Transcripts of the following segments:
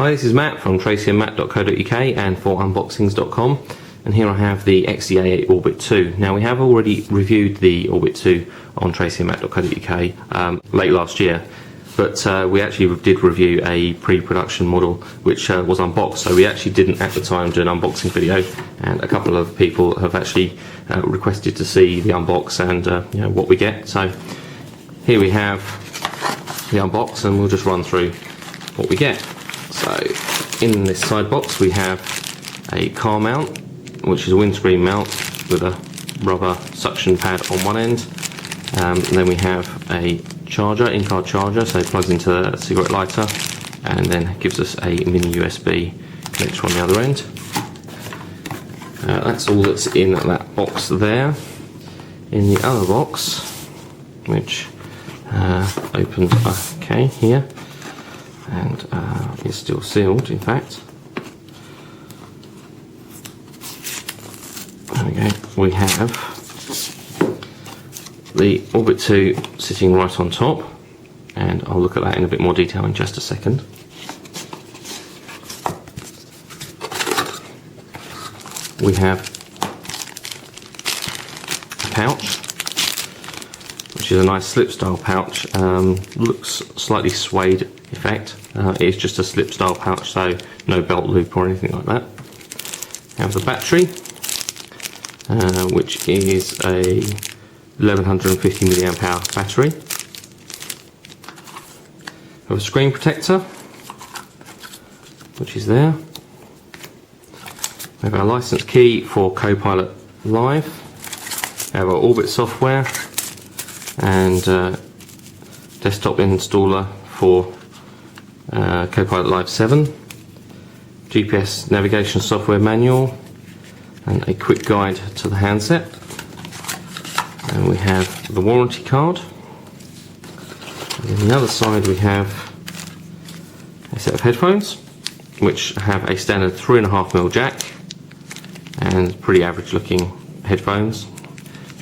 Hi, this is Matt from tracyandmatt.co.uk and for unboxings.com, and here I have the XDA Orbit II. Now, we have already reviewed the Orbit II on tracyandmatt.co.uk late last year, but we actually did review a pre-production model which was unboxed, so we actually didn't at the time do an unboxing video, and a couple of people have actually requested to see the unbox and what we get. So here we have the unbox, and we'll just run through what we get. So in this side box we have a car mount, which is a windscreen mount with a rubber suction pad on one end. And then we have a charger, in-car charger, so it plugs into a cigarette lighter and then gives us a mini USB connector on the other end. That's all that's in that box there. In the other box, which opens okay here, and is still sealed, in fact. There we go. We have the Orbit II sitting right on top, and I'll look at that in a bit more detail in just a second. We have a pouch, which is a nice slip style pouch. Looks slightly suede effect. It's just a slip style pouch, so no belt loop or anything like that. We have the battery, which is a 1150 milliamp hour battery. We have a screen protector, which is there. We have our license key for Copilot Live. We have our Orbit software and desktop installer for Copilot Live 7, GPS navigation software manual, and a quick guide to the handset. And we have the warranty card. And on the other side we have a set of headphones, which have a standard 3.5mm jack and pretty average looking headphones.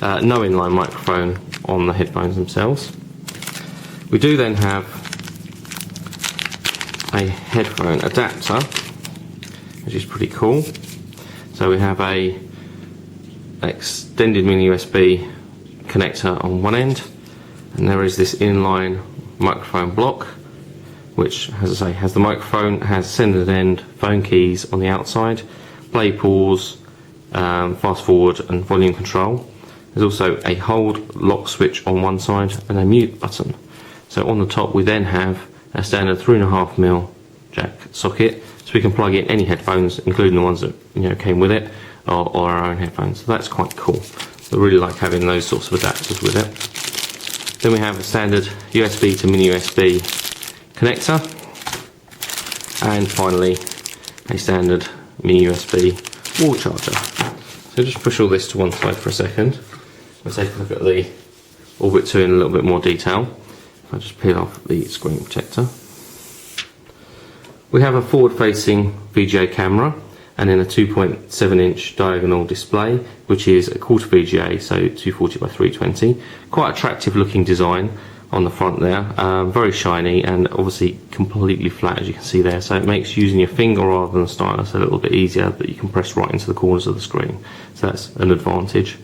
No inline microphone on the headphones themselves. We do then have a headphone adapter, which is pretty cool. So we have a extended mini USB connector on one end, and there is this inline microphone block, which, as I say, has the microphone, has sender end phone keys on the outside, play, pause, fast forward and volume control. There's also a hold lock switch on one side and a mute button. So on the top we then have a standard 3.5mm jack socket, so we can plug in any headphones, including the ones that came with it, or our own headphones. So that's quite cool. I really like having those sorts of adapters with it. Then we have a standard USB to mini USB connector, and finally a standard mini USB wall charger. So just push all this to one side for a second. We'll take a look at the Orbit II in a little bit more detail. If I just peel off the screen protector. We have a forward-facing VGA camera, and then a 2.7-inch diagonal display, which is a quarter VGA, so 240 by 320. Quite attractive looking design on the front there, very shiny and obviously completely flat, as you can see there, so it makes using your finger rather than a stylus a little bit easier, but you can press right into the corners of the screen, so that's an advantage.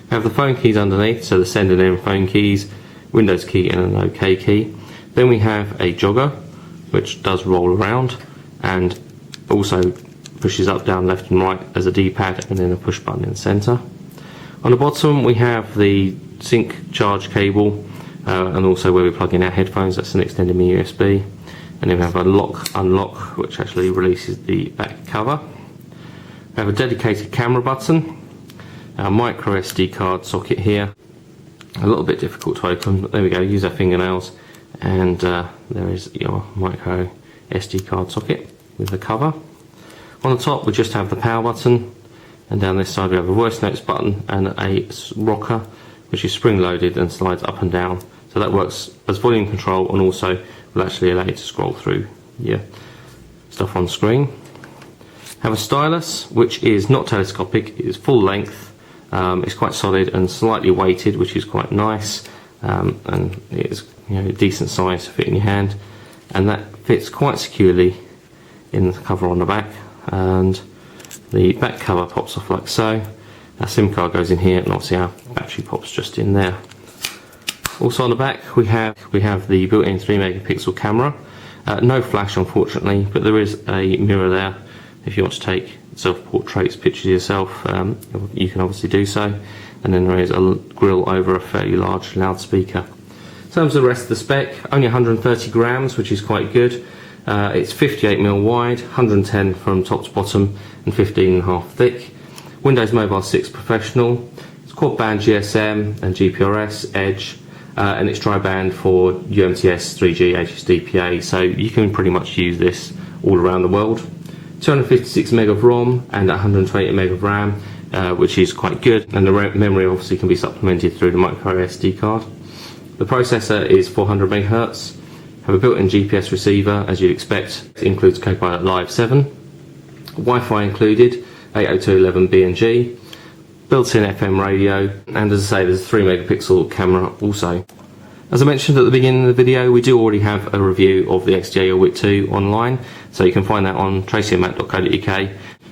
We have the phone keys underneath, so the send and end phone keys, Windows key and an OK key. Then we have a jogger, which does roll around and also pushes up, down, left and right as a D-pad, and then a push button in the centre. On the bottom we have the sync charge cable, and also where we plug in our headphones, that's an extended mini USB. And then we have a lock unlock, which actually releases the back cover. We have a dedicated camera button, our micro SD card socket here, a little bit difficult to open, but there we go, use our fingernails, and there is your micro SD card socket with the cover. On the top we just have the power button, and down this side we have a voice notes button and a rocker, which is spring loaded and slides up and down, so that works as volume control and also will actually allow you to scroll through your stuff on screen. Have a stylus, which is not telescopic, it is full length, it's quite solid and slightly weighted, which is quite nice, and it is a decent size to fit in your hand, and that fits quite securely in the cover on the back, and the back cover pops off like so. Our SIM card goes in here, and obviously our battery pops just in there. Also on the back we have the built-in 3 megapixel camera. No flash unfortunately, but there is a mirror there. If you want to take self-portraits, pictures of yourself, you can obviously do so. And then there is a grill over a fairly large loudspeaker. In terms of the rest of the spec, only 130 grams, which is quite good. It's 58mm wide, 110 from top to bottom, and 15.5 thick. Windows Mobile 6 Professional. It's quad band GSM and GPRS, Edge, and it's tri-band for UMTS, 3G, HSDPA, so you can pretty much use this all around the world. 256 meg of ROM and 128 meg of RAM, which is quite good, and the memory obviously can be supplemented through the micro SD card. The processor is 400 MHz, have a built-in GPS receiver as you'd expect. It includes Copilot Live 7, Wi-Fi included, 802.11b and G, built-in FM radio, and as I say, there's a 3 megapixel camera also. As I mentioned at the beginning of the video, we do already have a review of the XDA Orbit II online, so you can find that on tracyandmatt.co.uk.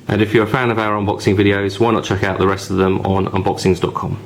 And if you're a fan of our unboxing videos, why not check out the rest of them on unboxings.com.